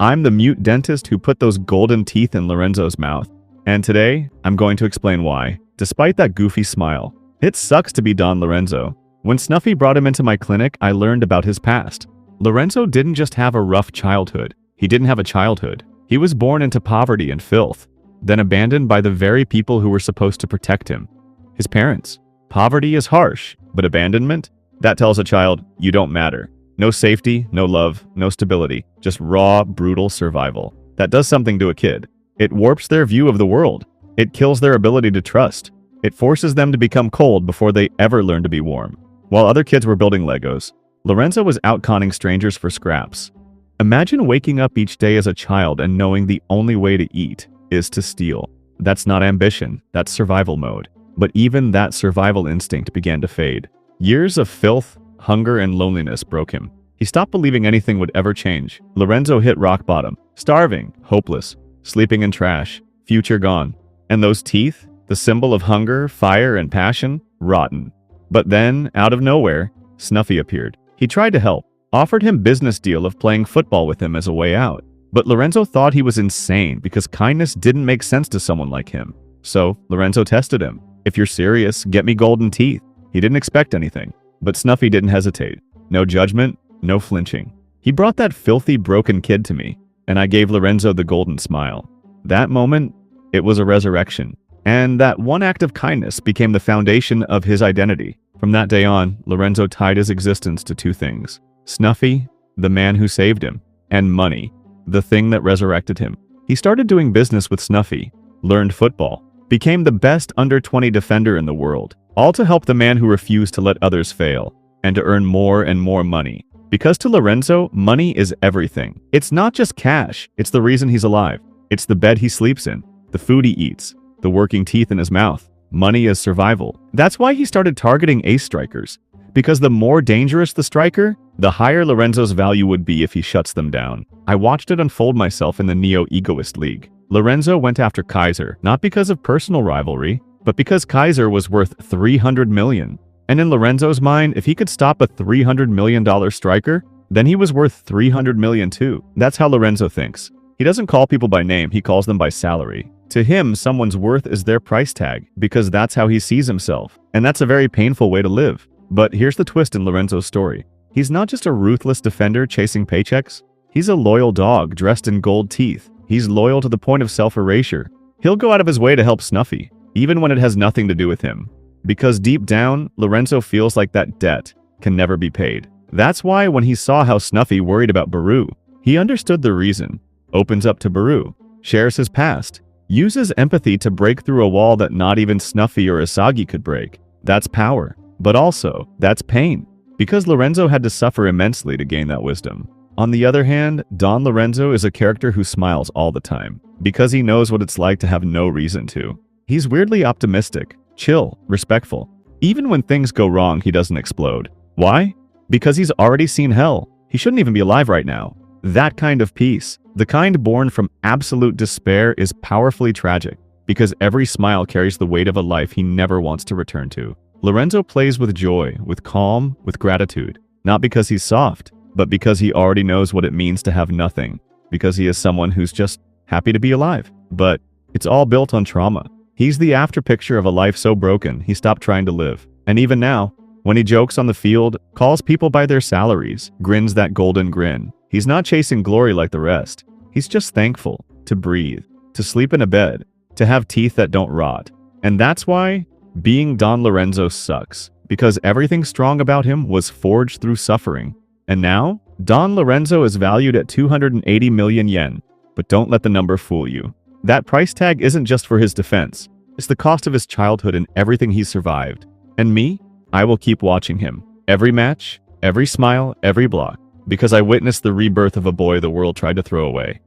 I'm the mute dentist who put those golden teeth in Lorenzo's mouth. And today, I'm going to explain why, despite that goofy smile. It sucks to be Don Lorenzo. When Snuffy brought him into my clinic, I learned about his past. Lorenzo didn't just have a rough childhood. He didn't have a childhood. He was born into poverty and filth, then abandoned by the very people who were supposed to protect him. His parents. Poverty is harsh, but abandonment? That tells a child, you don't matter. No safety, no love, no stability, just raw, brutal survival. That does something to a kid. It warps their view of the world. It kills their ability to trust. It forces them to become cold before they ever learn to be warm. While other kids were building Legos, Lorenzo was out conning strangers for scraps. Imagine waking up each day as a child and knowing the only way to eat is to steal. That's not ambition, that's survival mode. But even that survival instinct began to fade. Years of filth, hunger, and loneliness broke him. He stopped believing anything would ever change. Lorenzo hit rock bottom. Starving, hopeless, sleeping in trash, future gone. And those teeth, the symbol of hunger, fire, and passion, rotten. But then, out of nowhere, Snuffy appeared. He tried to help, offered him business deal of playing football with him as a way out. But Lorenzo thought he was insane because kindness didn't make sense to someone like him. So, Lorenzo tested him. If you're serious, get me golden teeth. He didn't expect anything. But Snuffy didn't hesitate. No judgment, no flinching. He brought that filthy, broken kid to me, and I gave Lorenzo the golden smile. That moment, it was a resurrection. And that one act of kindness became the foundation of his identity. From that day on, Lorenzo tied his existence to two things. Snuffy, the man who saved him, and money, the thing that resurrected him. He started doing business with Snuffy, learned football, became the best under-20 defender in the world, all to help the man who refused to let others fail, and to earn more and more money. Because to Lorenzo, money is everything. It's not just cash, it's the reason he's alive. It's the bed he sleeps in, the food he eats, the working teeth in his mouth. Money is survival. That's why he started targeting ace strikers. Because the more dangerous the striker, the higher Lorenzo's value would be if he shuts them down. I watched it unfold myself in the Neo-Egoist League. Lorenzo went after Kaiser, not because of personal rivalry, but because Kaiser was worth $300 million. And in Lorenzo's mind, if he could stop a $300 million striker, then he was worth $300 million too. That's how Lorenzo thinks. He doesn't call people by name, he calls them by salary. To him, someone's worth is their price tag, because that's how he sees himself. And that's a very painful way to live. But here's the twist in Lorenzo's story. He's not just a ruthless defender chasing paychecks. He's a loyal dog dressed in gold teeth. He's loyal to the point of self-erasure. He'll go out of his way to help Snuffy, even when it has nothing to do with him. Because deep down, Lorenzo feels like that debt can never be paid. That's why when he saw how Snuffy worried about Baru, he understood the reason. Opens up to Baru, shares his past, uses empathy to break through a wall that not even Snuffy or Asagi could break. That's power. But also, that's pain. Because Lorenzo had to suffer immensely to gain that wisdom. On the other hand, Don Lorenzo is a character who smiles all the time. Because he knows what it's like to have no reason to. He's weirdly optimistic, chill, respectful. Even when things go wrong, he doesn't explode. Why? Because he's already seen hell. He shouldn't even be alive right now. That kind of peace, the kind born from absolute despair, is powerfully tragic. Because every smile carries the weight of a life he never wants to return to. Lorenzo plays with joy, with calm, with gratitude. Not because he's soft, but because he already knows what it means to have nothing. Because he is someone who's just happy to be alive. But it's all built on trauma. He's the after-picture of a life so broken, he stopped trying to live. And even now, when he jokes on the field, calls people by their salaries, grins that golden grin, he's not chasing glory like the rest. He's just thankful to breathe, to sleep in a bed, to have teeth that don't rot. And that's why being Don Lorenzo sucks. Because everything strong about him was forged through suffering. And now, Don Lorenzo is valued at 280 million yen. But don't let the number fool you. That price tag isn't just for his defense. It's the cost of his childhood and everything he's survived. And me? I will keep watching him. Every match, every smile, every block. Because I witnessed the rebirth of a boy the world tried to throw away.